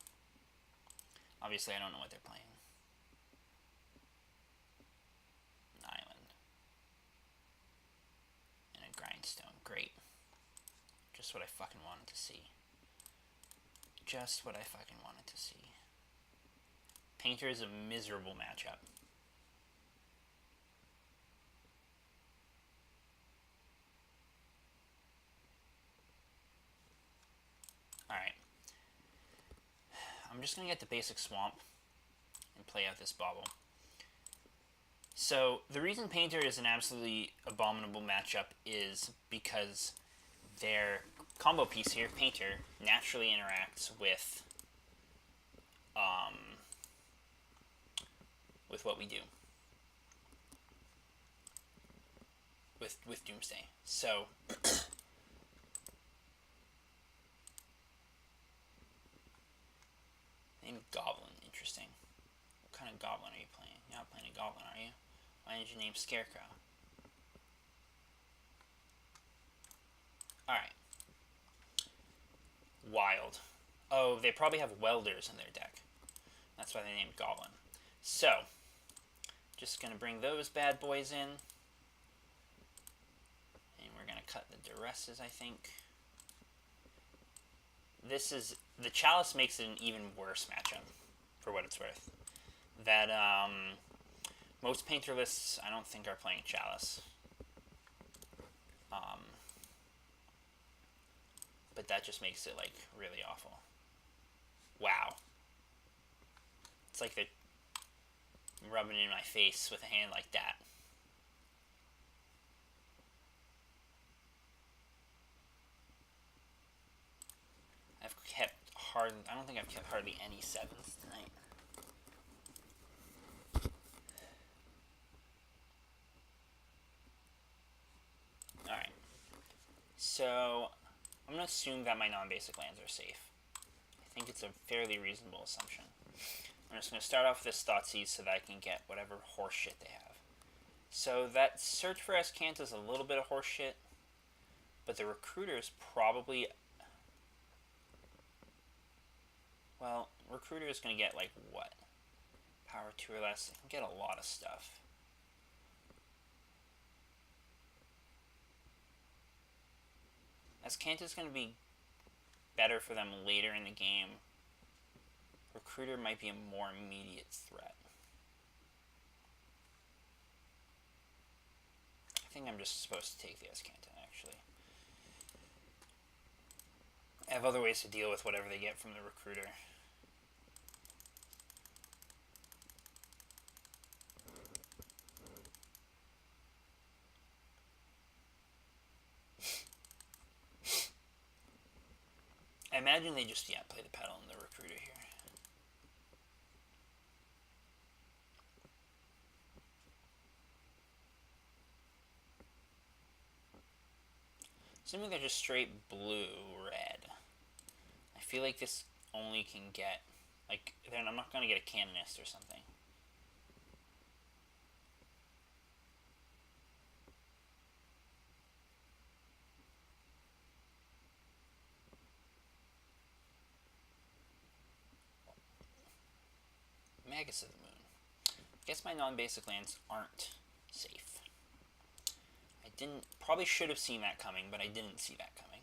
Obviously, I don't know what they're playing. An island. And a grindstone. Great. Just what I fucking wanted to see. Just what I fucking wanted to see. Painter is a miserable matchup. I'm just going to get the basic swamp and play out this bauble. So the reason Painter is an absolutely abominable matchup is because their combo piece here, Painter, naturally interacts with what we do with Doomsday. So name Goblin, interesting. What kind of Goblin are you playing? You're not playing a Goblin, are you? Why did you name Scarecrow? Alright. Wild. Oh, they probably have Welders in their deck. That's why they named Goblin. So, just going to bring those bad boys in. And we're going to cut the Duresses, I think. The Chalice makes it an even worse matchup, for what it's worth. That, most Painter lists, I don't think, are playing Chalice. But that just makes it, like, really awful. Wow. It's like they're rubbing it in my face with a hand like that. I don't think I've kept hardly any 7s tonight. Alright. So, I'm going to assume that my non-basic lands are safe. I think it's a fairly reasonable assumption. I'm just going to start off with this Thoughtseize so that I can get whatever horse shit they have. So that Search for Escant is a little bit of horse shit, but the Recruiter is probably... Well, Recruiter is going to get, like, what? Power 2 or less. It can get a lot of stuff. Escant is going to be better for them later in the game. Recruiter might be a more immediate threat. I think I'm just supposed to take the Escant, actually. I have other ways to deal with whatever they get from the Recruiter. I imagine they just, play the Petal and the Recruiter here. Assuming they're just straight blue-red. I feel like this only can get, like, I'm not going to get a Canonist or something. Magus of the Moon. I guess my non-basic lands aren't safe. Probably should have seen that coming, but I didn't see that coming.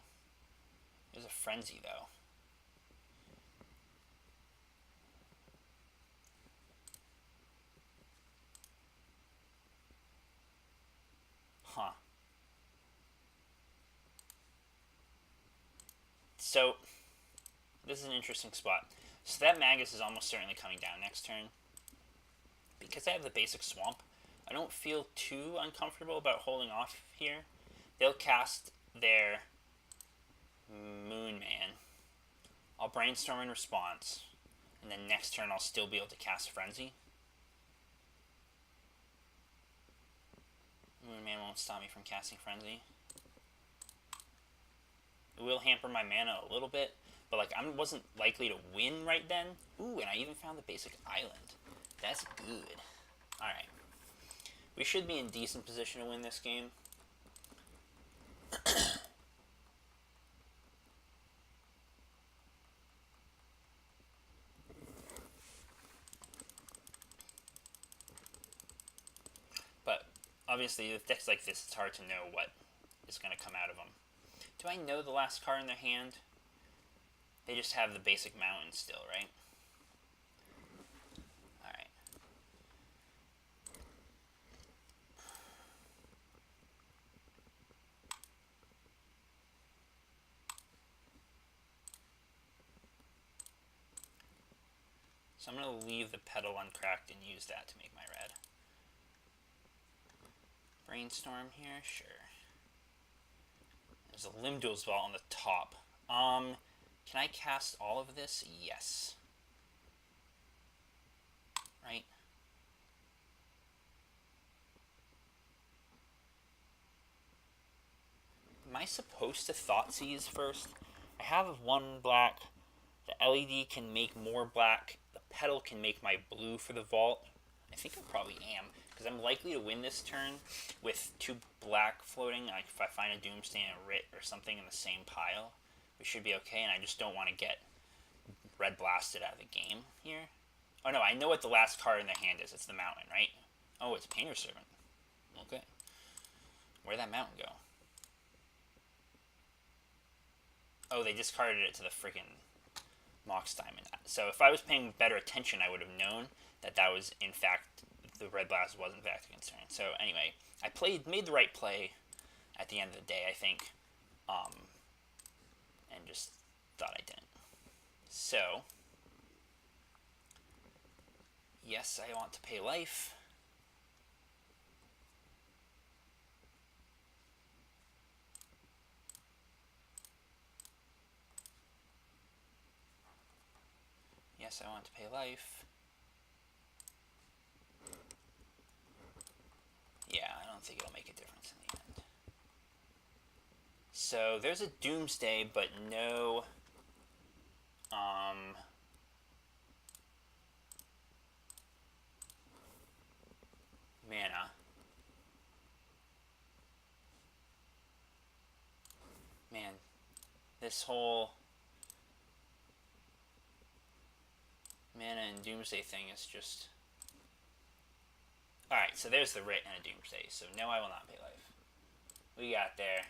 There's a Frenzy, though. Huh. So, this is an interesting spot. So that Magus is almost certainly coming down next turn. Because I have the basic Swamp, I don't feel too uncomfortable about holding off here. They'll cast their Moon Man. I'll Brainstorm in response. And then next turn I'll still be able to cast Frenzy. Moon Man won't stop me from casting Frenzy. It will hamper my mana a little bit, but like I wasn't likely to win right then. Ooh, and I even found the basic island. That's good. Alright. We should be in decent position to win this game. But obviously with decks like this, it's hard to know what is going to come out of them. Do I know the last card in their hand? They just have the basic mountain still, right? Alright. So I'm going to leave the petal uncracked and use that to make my red. Brainstorm here, sure. There's a Limb Duels Vault on the top. Can I cast all of this? Yes. Right? Am I supposed to Thoughtseize first? I have one black. The LED can make more black. The petal can make my blue for the vault. I think I probably am, because I'm likely to win this turn with 2 black floating. Like if I find a Doomsday and a Writ or something in the same pile, we should be okay, and I just don't want to get red blasted out of the game here. Oh no, I know what the last card in the hand is. It's the Mountain, right? Oh, it's Painter's Servant. Okay. Where'd that Mountain go? Oh, they discarded it to the freaking Mox Diamond. So if I was paying better attention, I would have known that that was, in fact, the Red Blast was, in fact, a concern. So anyway, I made the right play at the end of the day, I think, and just thought I didn't. So, yes, I want to pay life. Yes, I want to pay life. Yeah, I don't think it'll make a difference in the end. So there's a Doomsday, but no mana. Man, this whole mana and Doomsday thing is just... Alright, so there's the Writ and a Doomsday, so no, I will not pay life. We got there.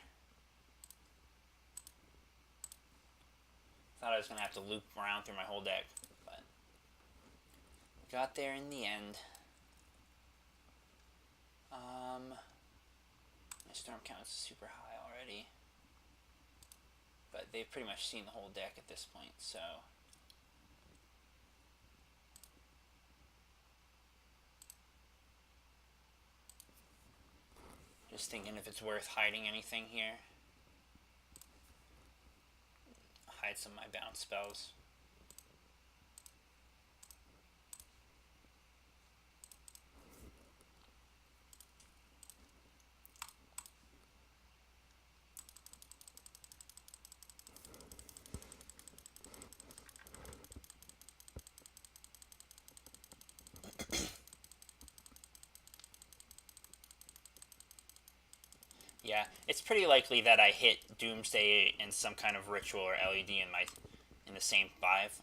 Thought I was going to have to loop around through my whole deck, but got there in the end. My Storm count is super high already, but they've pretty much seen the whole deck at this point, so... Just thinking if it's worth hiding anything here. Hide some of my bounce spells. Yeah, it's pretty likely that I hit Doomsday and some kind of ritual or LED in the same 5.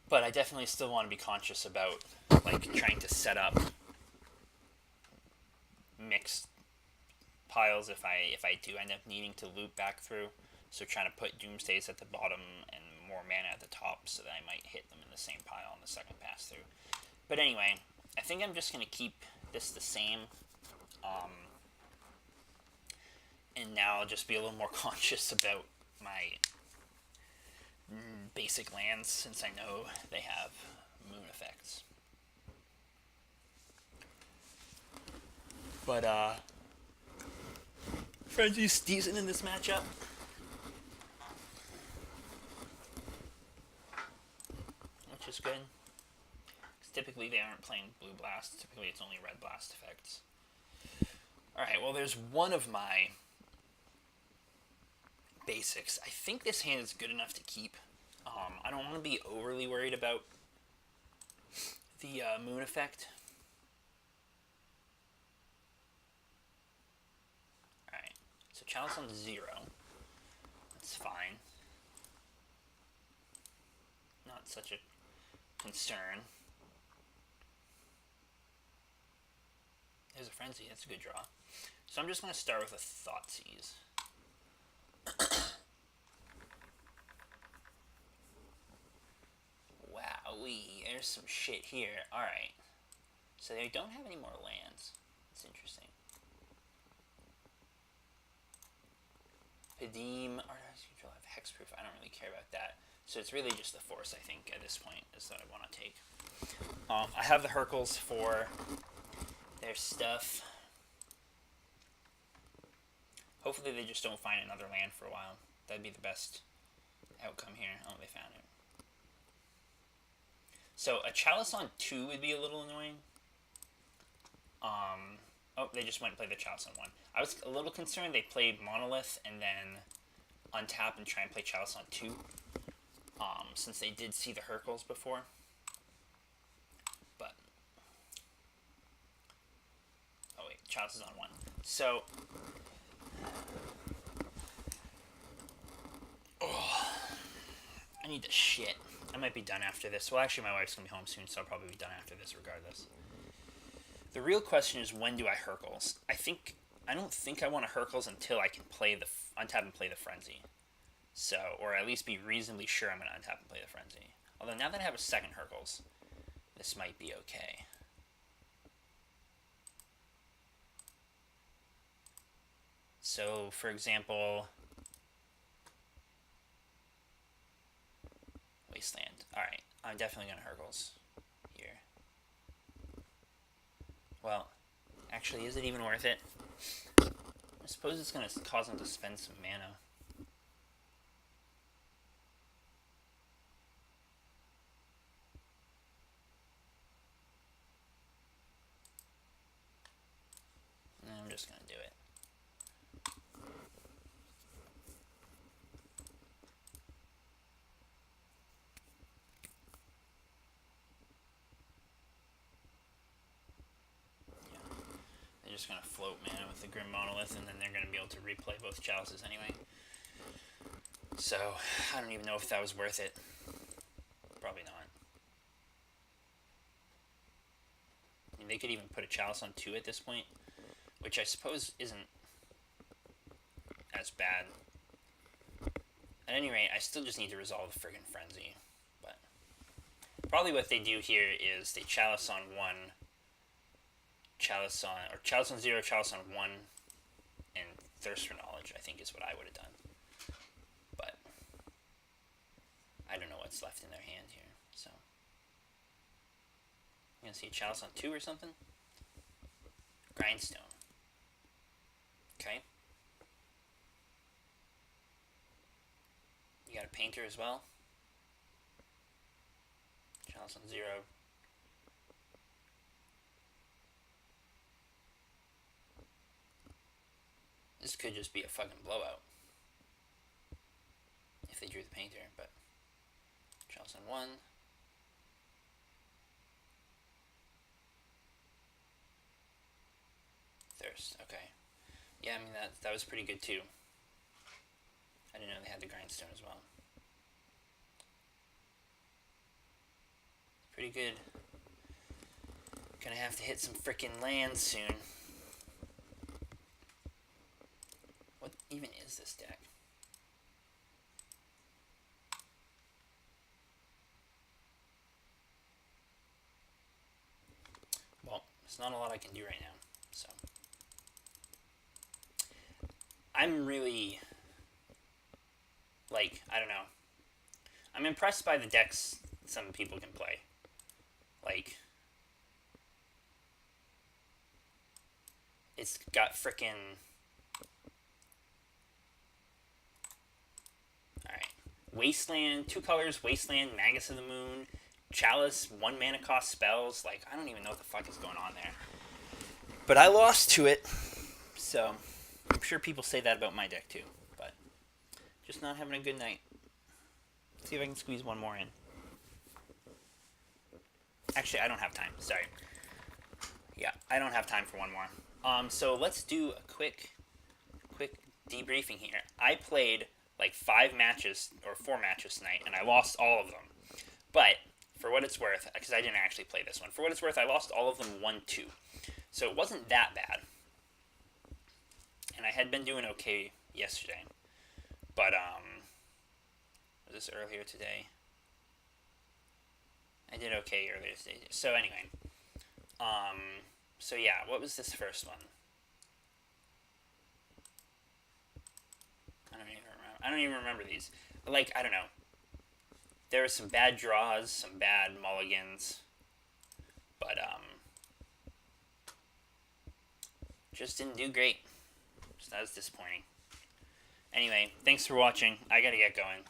But I definitely still want to be conscious about like trying to set up mixed piles if I do end up needing to loop back through. So trying to put Doomsdays at the bottom and more mana at the top so that I might hit them in the same pile on the second pass through. But anyway, I think I'm just going to keep this the same. And now I'll just be a little more conscious about my basic lands since I know they have moon effects. But, Frenzy's decent in this matchup. Which is good. Because typically they aren't playing blue blast. Typically it's only red blast effects. Alright, well there's one of my basics. I think this hand is good enough to keep. I don't want to be overly worried about the moon effect. Alright, so chalice on 0. That's fine. Not such a concern. There's a Frenzy, that's a good draw. So I'm just going to start with a Thoughtseize. Wowee, there's some shit here. Alright. So they don't have any more lands. That's interesting. Padim, Artifact Control have Hexproof. I don't really care about that. So it's really just the Force, I think, at this point, is that I want to take. I have the Hercules for their stuff. Hopefully they just don't find another land for a while. That'd be the best outcome here. Oh, they found it. So a Chalice on 2 would be a little annoying. Oh, they just went and played the Chalice on 1. I was a little concerned they played Monolith and then untap and try and play Chalice on 2. Since they did see the Hercules before. But oh wait, Chalice is on 1. So I need to shit. I might be done after this. Well, actually, my wife's gonna be home soon, so I'll probably be done after this regardless. The real question is, when do I Hercules? I don't think I want to Hercules until I can play the untap and play the Frenzy. So, or at least be reasonably sure I'm gonna untap and play the Frenzy. Although now that I have a second Hercules, this might be okay. So, for example, Wasteland. Alright, I'm definitely gonna Hercules here. Well, actually, is it even worth it? I suppose it's gonna cause them to spend some mana. I'm just gonna do it. They're just gonna float mana with the Grim Monolith, and then they're gonna be able to replay both Chalices anyway. So, I don't even know if that was worth it. Probably not. I mean, they could even put a Chalice on 2 at this point, which I suppose isn't as bad. At any rate, I still just need to resolve the friggin' Frenzy. But probably what they do here is they Chalice on 1, Chalice on 0, Chalice on 1, and Thirst for Knowledge, I think is what I would have done. But I don't know what's left in their hand here, so. I'm gonna see a Chalice on 2 or something? Grindstone. Okay. You got a Painter as well. Chalice on 0. This could just be a fucking blowout if they drew the Painter, but Chalice on 1. Thirst, okay. Yeah, I mean, that was pretty good too. I didn't know they had the Grindstone as well. Pretty good. Gonna have to hit some frickin' lands soon. What even is this deck? Well, there's not a lot I can do right now, so. I'm really, like, I don't know. I'm impressed by the decks some people can play. Like, it's got frickin'... Alright. Wasteland, 2 colors, Wasteland, Magus of the Moon, Chalice, 1 mana cost spells. Like, I don't even know what the fuck is going on there. But I lost to it, so I'm sure people say that about my deck too. But just not having a good night. Let's see if I can squeeze one more in. Actually, I don't have time. Sorry. Yeah, I don't have time for one more. So let's do a quick debriefing here. I played like 5 matches or 4 matches tonight, and I lost all of them. But for what it's worth, because I didn't actually play this one, for what it's worth, I lost all of them 1-2. So it wasn't that bad. And I had been doing okay yesterday. But, was this earlier today? I did okay earlier today. So anyway. So yeah, what was this first one? I don't even remember these. Like, I don't know. there were some bad draws, some bad mulligans, but just didn't do great. So that was disappointing. Anyway, thanks for watching. I gotta get going.